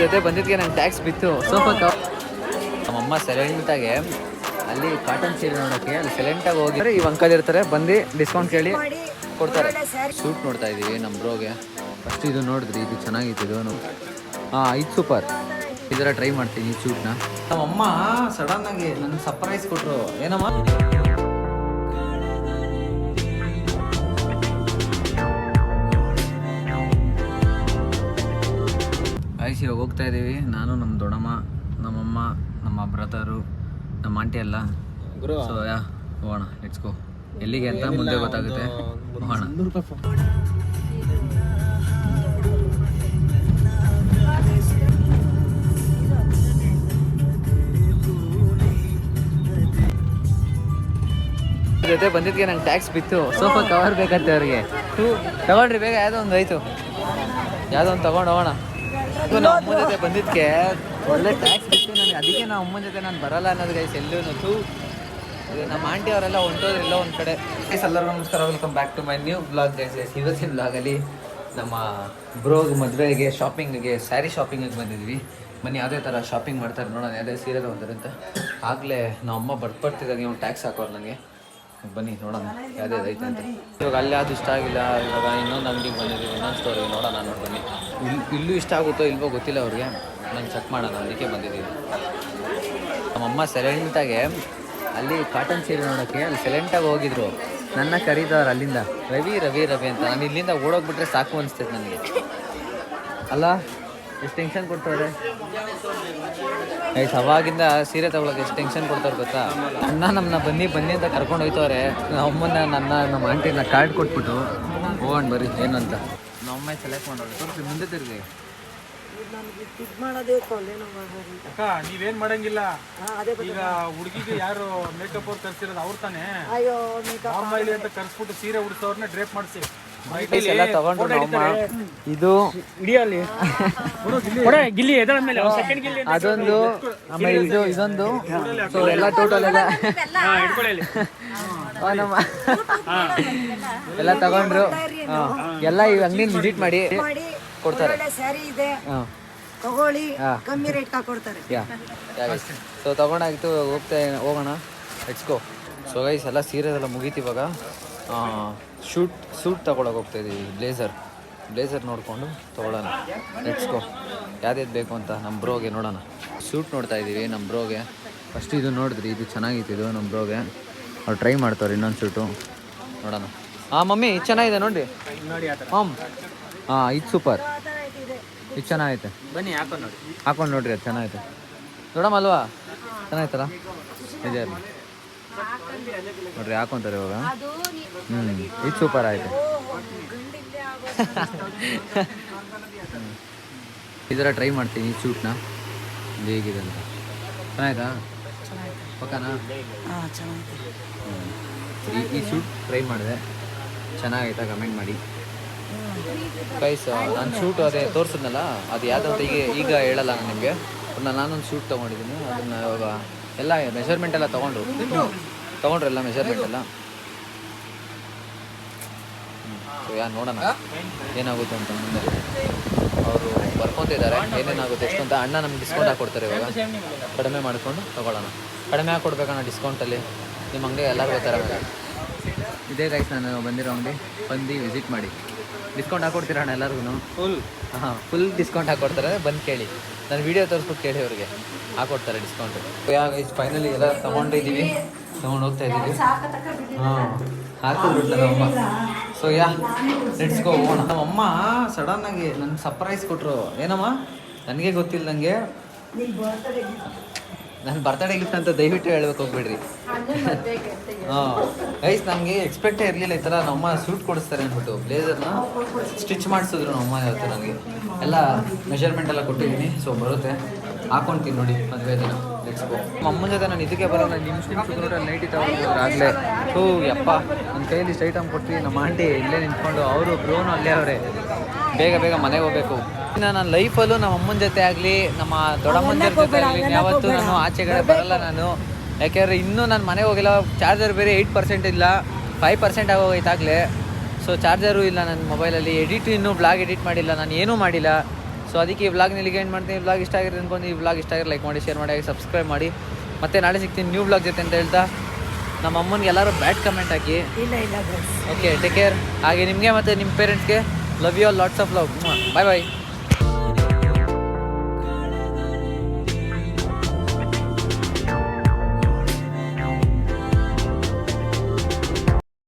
ಜೊತೆ ಬಂದಿದ್ದಕ್ಕೆ ನಂಗೆ ಟ್ಯಾಕ್ಸ್ ಬಿತ್ತು ಸೋಫಾ ಕವರ್. ನಮ್ಮಮ್ಮ ಸೈಲೆಂಟಾಗೆ ಅಲ್ಲಿ ಕಾಟನ್ ಸೀರೆ ನೋಡೋಕ್ಕೆ ಅಲ್ಲಿ ಸೈಲೆಂಟಾಗಿ ಹೋಗಿದ್ರೆ ಈ ಅಂಕಲ್ ಇರ್ತಾರೆ, ಬಂದು ಡಿಸ್ಕೌಂಟ್ ಕೇಳಿ ಕೊಡ್ತಾರೆ. ಸೂಟ್ ನೋಡ್ತಾ ಇದ್ದೀವಿ ನಮ್ಮ ಬ್ರೋಗೆ. ಫಸ್ಟ್ ಇದು ನೋಡಿದ್ರಿ, ಇದು ಚೆನ್ನಾಗಿತ್ತು. ಇದು ಇದು ಸೂಪರ್. ಇದರ ಟ್ರೈ ಮಾಡ್ತೀನಿ ಈ ಸೂಟ್ನ. ನಮ್ಮಮ್ಮ ಸಡನ್ನಾಗಿ ನನಗೆ ಸರ್ಪ್ರೈಸ್ ಕೊಟ್ಟರು. ಏನಮ್ಮ ಐಸ್ ಇವಾಗ ಹೋಗ್ತಾ ಇದ್ದೀವಿ. ನಾನು ನಮ್ಮ ದೊಡ್ಡಮ್ಮ, ನಮ್ಮಮ್ಮ, ನಮ್ಮ ಬ್ರದರು, ನಮ್ಮ ಆಂಟಿ ಎಲ್ಲ. ಸೊ ಹೋಗೋಣ, ಲೆಟ್ಸ್ ಗೋ. ಎಲ್ಲಿಗೆ ಅಂತ ಮುಂದೆ ಗೊತ್ತಾಗುತ್ತೆ. ಹೋಗೋಣ. ಜೊತೆ ಬಂದಿದ್ದಕ್ಕೆ ನಂಗೆ ಟ್ಯಾಕ್ಸ್ ಬಿತ್ತು. ಸೋಫಾ ಕವರ್ ಬೇಕಂತೆ ಅವ್ರಿಗೆ. ತಗೊಳ್ರಿ ಬೇಗ, ಯಾವುದೋ ಒಂದು ಆಯಿತು, ಯಾವುದೋ ಒಂದು ತೊಗೊಂಡು ಹೋಗೋಣ. ನಮ್ಮ ಅಮ್ಮನ ಜೊತೆ ಬಂದಿದ್ದಕ್ಕೆ ಒಳ್ಳೆ ಟ್ಯಾಕ್ಸ್ ಬಿತ್ತು ನನಗೆ. ಅದಕ್ಕೆ ನಮ್ಮ ಅಮ್ಮನ ಜೊತೆ ನಾನು ಬರಲ್ಲ ಅನ್ನೋದು ಗೈಸ್. ಎಲ್ಲೂ ನಮ್ಮ ಆಂಟಿ ಅವರೆಲ್ಲ ಹೊಂಟೋದ್ರಿಲ್ಲ ಒಂದು ಕಡೆ. ಎಲ್ಲರಿಗೂ ನಮಸ್ಕಾರ, welcome back to my new blog guys. ಇವತ್ತಿನ ಬ್ಲಾಗಲ್ಲಿ ನಮ್ಮ ಬ್ರೋಗ್ ಮದುವೆಗೆ ಶಾಪಿಂಗಿಗೆ, ಸ್ಯಾರಿ ಶಾಪಿಂಗಿಗೆ ಬಂದಿದ್ವಿ. ಬನ್ನಿ ಯಾವುದೇ ಥರ ಶಾಪಿಂಗ್ ಮಾಡ್ತಾರೆ ನೋಡೋಣ, ಯಾವುದೇ ಸೀರೆ ತೊಗೊಂತಾರೆ ಅಂತ. ಆಗಲೇ ನಮ್ಮ ಅಮ್ಮ ಬರ್ತಿದ್ದಾಗ ಇವ್ನು ಟ್ಯಾಕ್ಸ್ ಹಾಕೋರು ನನಗೆ. ಬನ್ನಿ ನೋಡೋಣ ಯಾವುದೇ ಐತೆ ಅಂತ. ಇವಾಗ ಅಲ್ಲಿ ಅದು ಇಷ್ಟ ಆಗಿಲ್ಲ, ಇವಾಗ ಇನ್ನೊಂದು ಅಂಗಡಿಗೆ ಬಂದಿದ್ದೀವಿ, ಇನ್ನೊಂದು ಸ್ಟೋರಿಗೆ ನೋಡೋಣ. ನೋಡಿ ಬನ್ನಿ. ಇಲ್ಲೂ ಇಷ್ಟ ಆಗುತ್ತೋ ಇಲ್ವೋ ಗೊತ್ತಿಲ್ಲ ಅವ್ರಿಗೆ, ನಾನು ಚೆಕ್ ಮಾಡೋಣ ಅದಕ್ಕೆ ಬಂದಿದ್ದೀವಿ. ನಮ್ಮಮ್ಮ ಸೈಲೆಂಟಾಗೆ ಅಲ್ಲಿ ಕಾಟನ್ ಸೀರೆ ನೋಡೋಕ್ಕೆ ಅಲ್ಲಿ ಸೈಲೆಂಟಾಗಿ ಹೋಗಿದ್ರು. ನನ್ನ ಕರೀದವ್ರು ಅಲ್ಲಿಂದ, ರವಿ ರವಿ ರವಿ ಅಂತ. ನಾನು ಇಲ್ಲಿಂದ ಓಡೋಗ್ಬಿಟ್ರೆ ಸಾಕು ಅನಿಸ್ತೈತೆ ನನಗೆ. ಅಲ್ಲ ಎಷ್ಟು ಟೆನ್ಷನ್ ಕೊಡ್ತಾರೆ ಗೈಸ್. ಅವಾಗಿಂದ ಸೀರೆ ತಗೊಳಕ್ಕೆ ಎಷ್ಟು ಟೆನ್ಷನ್ ಕೊಡ್ತಾರೆ ಗೊತ್ತಾ. ಅಣ್ಣ ನಮ್ಮನ್ನ ಬನ್ನಿ ಬನ್ನಿ ಅಂತ ಕರ್ಕೊಂಡು ಹೋಯ್ತವ್ರೆ. ನಮ್ಮನ್ನ ನಮ್ಮ ಆಂಟಿನ ಕಾರ್ಡ್ ಕೊಟ್ಬಿಟ್ಟು ಹೋಗೋಣ ಬರ್ರಿ ಏನು ಅಂತ. ನಮ್ಮಮ್ಮ ಸೆಲೆಕ್ಟ್ ಮಾಡೋದು ತೋರಿಸಿ ಮುಂದೆ ತಿರುಗಿ. ಅಕ್ಕ ನೀವೇನ್ ಮಾಡಂಗಿಲ್ಲ. ಈಗ ಹುಡುಗಿಗೆ ಯಾರು ಮೇಕಪ್ ಅವ್ರು ತರಿಸಿರೋದು ಅವ್ರು ತಾನೇ. ನಾರ್ಮಲಿ ಅಂತ ಕರ್ಸ್ಬಿಟ್ಟು ಸೀರೆ ಉಡ್ಸೋರ್ನ ಡ್ರೇಪ್ ಮಾಡಿಸಿ ಎಲ್ಲ ತಗೊಂಡ್ರು ನಮ್ಮಮ್ಮ. ಇದು ಅದೊಂದು, ಆಮೇಲೆ ಇದೊಂದು. ಸೊ ಎಲ್ಲ ಟೋಟಲ್ ಎಲ್ಲ ತಗೊಂಡ್ರು. ಎಲ್ಲ ಈ ಅಂಗಡಿ ವಿಸಿಟ್ ಮಾಡಿ ಕೊಡ್ತಾರೆ. ಸೊ ತಗೊಂಡಾಗಿತ್ತು, ಹೋಗೋಣ, ಲೆಟ್ಸ್ ಗೋ. ಸೊ ಗೈಸ್ ಎಲ್ಲ ಸೀರೆ ಎಲ್ಲ ಮುಗೀತು. ಇವಾಗ ಸೂಟ್ ತಗೊಳಕ್ಕೆ ಹೋಗ್ತಾ ಇದ್ದೀವಿ. ಬ್ಲೇಸರ್ ನೋಡಿಕೊಂಡು ತೊಗೊಳ್ಳೋಣ, ಲೆಟ್ಸ್ ಗೋ. ಯಾವ್ದು ಬೇಕು ಅಂತ ನಮ್ಮ ಬ್ರೋಗೆ ನೋಡೋಣ. ಸೂಟ್ ನೋಡ್ತಾ ಇದ್ದೀವಿ ನಮ್ಮ ಬ್ರೋಗೆ. ಫಸ್ಟ್ ಇದು ನೋಡಿದ್ರಿ, ಇದು ಚೆನ್ನಾಗಿತ್ತು. ಇದು ನಮ್ಮ ಬ್ರೋಗೆ ಅವ್ರು ಟ್ರೈ ಮಾಡ್ತಾರೆ. ಇನ್ನೊಂದು ಸೂಟು ನೋಡೋಣ. ಮಮ್ಮಿ ಇದು ಚೆನ್ನಾಗಿದೆ ನೋಡಿರಿ. ಇದು ಸೂಪರ್, ಇದು ಚೆನ್ನಾಗೈತೆ. ಬನ್ನಿ ಹಾಕೊಂಡು ನೋಡ್ರಿ, ಅದು ಚೆನ್ನಾಗೈತೆ. ನೋಡಮ್ಮ ಅಲ್ವಾ, ಚೆನ್ನಾಯ್ತಲ್ಲ. ಇದೆ ನೋಡ್ರಿ, ಹಾಕೊಂತಾರೆ ಇವಾಗ. ಇದು ಸೂಪರ್ ಆಯ್ತು. ಇದರ ಟ್ರೈ ಮಾಡ್ತೀನಿ ಈ ಸೂಟ್ನ, ಹೇಗಿದೆ ಅಂತ. ಚೆನ್ನಾಯ್ತಾ? ಪಕ್ಕನಾ? ಈ ಸೂಟ್ ಟ್ರೈ ಮಾಡಿದೆ, ಚೆನ್ನಾಗೈತಾ ಕಮೆಂಟ್ ಮಾಡಿ ಗೈಸ್. ನಾನು ಸೂಟ್ ಅದೇ ತೋರಿಸಿದ್ನಲ್ಲ, ಅದು ಯಾವುದಂತ ಈಗ ಹೇಳಲ್ಲ ನಾನು ನಿಮಗೆ. ನಾನೊಂದು ಸೂಟ್ ತೊಗೊಂಡಿದ್ದೀನಿ. ಅದನ್ನು ಇವಾಗ ಎಲ್ಲ ಮೆಷರ್ಮೆಂಟ್ ಎಲ್ಲ ತೊಗೊಂಡ್ರು ಎಲ್ಲ ಮೆಷರ್ಮೆಂಟ್ ಎಲ್ಲ. ಸೊ ನೋಡೋಣ ಏನಾಗುತ್ತೆ ಅಂತ. ಮುಂದೆ ಅವರು ಬರ್ಕೊತಿದ್ದಾರೆ ಏನೇನಾಗುತ್ತೆ ಎಷ್ಟು ಅಂತ. ಅಣ್ಣ ನಮ್ಗೆ ಡಿಸ್ಕೌಂಟ್ ಹಾಕ್ಕೊಡ್ತಾರೆ. ಇವಾಗ ಕಡಿಮೆ ಮಾಡಿಕೊಂಡು ತೊಗೊಳ್ಳೋಣ. ಕಡಿಮೆ ಹಾಕ್ಕೊಡ್ಬೇಕಣ್ಣ ಡಿಸ್ಕೌಂಟಲ್ಲಿ. ನಿಮ್ಮ ಅಂಗಡಿ ಎಲ್ಲರೂ ಬರ್ತಾರೆ. ಇದೇ ಗೈಸ್ ನಾನು ಬಂದಿರೋ ಅಂಗಡಿ, ಬಂದು ವಿಸಿಟ್ ಮಾಡಿ. ಡಿಸ್ಕೌಂಟ್ ಹಾಕ್ಕೊಡ್ತೀರ ಅಣ್ಣ ಎಲ್ಲರಿಗೂ? ಫುಲ್ ಡಿಸ್ಕೌಂಟ್ ಹಾಕ್ಕೊಡ್ತಾರೆ. ಬಂದು ಕೇಳಿ, ನಾನು ವೀಡಿಯೋ ತೋರಿಸ್ಬಿಟ್ಟು ಕೇಳಿ, ಅವ್ರಿಗೆ ಹಾಕ್ಕೊಡ್ತಾರೆ ಡಿಸ್ಕೌಂಟು. ಗೈಸ್ ಫೈನಲಿ ಎಲ್ಲ ತೊಗೊಂಡು ಹೋಗ್ತಾ ಇದ್ದೀವಿ. ಹಾಕಿಬಿಟ್ಲ ನಮ್ಮಮ್ಮ. ಸೊ ಲೆಟ್ಸ್ ಗೋ, ಹೋಗೋಣ. ನಮ್ಮಮ್ಮ ಸಡನ್ನಾಗಿ ನನಗೆ ಸರ್ಪ್ರೈಸ್ ಕೊಟ್ಟರು. ಏನಮ್ಮ, ನನಗೆ ಗೊತ್ತಿಲ್ಲ. ನನಗೆ ನನ್ನ ಬರ್ತಡೇ ಗಿಫ್ಟ್ ಅಂತ ದಯವಿಟ್ಟು ಹೇಳ್ಬೇಕು ಹೋಗ್ಬಿಡ್ರಿ. ಗೈಸ್ ನಮಗೆ ಎಕ್ಸ್ಪೆಕ್ಟೇ ಇರಲಿಲ್ಲ ಈ ಥರ ನಮ್ಮಮ್ಮ ಸೂಟ್ ಕೊಡಿಸ್ತಾರೆ ಅಂದ್ಬಿಟ್ಟು. ಬ್ಲೇಸರ್ನ ಸ್ಟಿಚ್ ಮಾಡಿಸಿದ್ರು ನಮ್ಮಮ್ಮ. ಇವತ್ತು ನನಗೆ ಎಲ್ಲ ಮೆಷರ್ಮೆಂಟ್ ಎಲ್ಲ ಕೊಟ್ಟಿದ್ದೀನಿ. ಸೊ ಬರುತ್ತೆ, ಹಾಕ್ಕೊಳ್ತೀನಿ ನೋಡಿ ಮದುವೆ ದಿನ. Let's go. ನಮ್ಮ ಅಮ್ಮನ ಜೊತೆ ನಾನು ಇದಕ್ಕೆ ಬರೋಣ. ನಿಮಿಷ ನೈಟಿ ತಗೊಂಡು ಆಗಲೇ ಯಪ್ಪ ನನ್ನ ಕೈಯಲ್ಲಿ ಸ್ಟ್ರೈಟ್ ಆಗಿ ಕೊಟ್ಟು ನಮ್ಮ ಆಂಟಿ ಇಲ್ಲೇ ನಿಂತ್ಕೊಂಡು, ಅವರು ಬ್ರೋನು ಅಲ್ಲೇ ಅವರೇ. ಬೇಗ ಮನೆಗೆ ಹೋಗ್ಬೇಕು. ಇನ್ನು ನನ್ನ ಲೈಫಲ್ಲೂ ನಮ್ಮ ಅಮ್ಮನ ಜೊತೆ ಆಗಲಿ, ನಮ್ಮ ದೊಡ್ಡಮ್ಮನ ಜೊತೆ ಆಗಲಿ ಯಾವತ್ತೂ ನಾನು ಆಚೆಗಡೆ ಬರಲ್ಲ ನಾನು. ಯಾಕೆಂದರೆ ಇನ್ನೂ ನಾನು ಮನೆಗೆ ಹೋಗಿಲ್ಲ. ಚಾರ್ಜರ್ ಬೇರೆ 8% ಇಲ್ಲ, 5% ಆಗೋಗೈತಾಗಲೇ. ಸೊ ಚಾರ್ಜರು ಇಲ್ಲ ನನ್ನ ಮೊಬೈಲಲ್ಲಿ. ಇನ್ನೂ ಬ್ಲಾಗ್ ಎಡಿಟ್ ಮಾಡಿಲ್ಲ ನಾನು, ಏನೂ ಮಾಡಿಲ್ಲ. ಸೊ ಸೊ ಅದಕ್ಕೆ ಈ ವ್ಲಾಗ್ನ ಇಲ್ಲಿಗೆ ಏನು ಮಾಡ್ತೀನಿ. ವ್ಲಾಗ್ ಇಷ್ಟ ಆಗಿರೋದು ಅನ್ಕೊಂಡು ಈ ವ್ಲಾಗ್ ಇಷ್ಟ ಆಗಿರೋ ಲೈಕ್ ಮಾಡಿ, ಶೇರ್ ಮಾಡಿ, ಸಬ್ಸ್ಕ್ರೈಬ್ ಮಾಡಿ. ಮತ್ತೆ ನಾಳೆ ಸಿಗ್ತೀನಿ ನ್ಯೂ ವ್ಲಾಗ್ ಜೊತೆ ಅಂತ ಹೇಳ್ತಾ ನಮ್ಮ ಅಮ್ಮನಿಗೆ ಎಲ್ಲರೂ ಬ್ಯಾಡ್ ಕಮೆಂಟ್ ಹಾಕಿ. ಇಲ್ಲ ಓಕೆ, ಟೇಕ್ ಕೇರ್. ಹಾಗೆ ನಿಮಗೆ ಮತ್ತು ನಿಮ್ಮ ಪೇರೆಂಟ್ಸ್ಗೆ love you all, lots of love. Bye bye.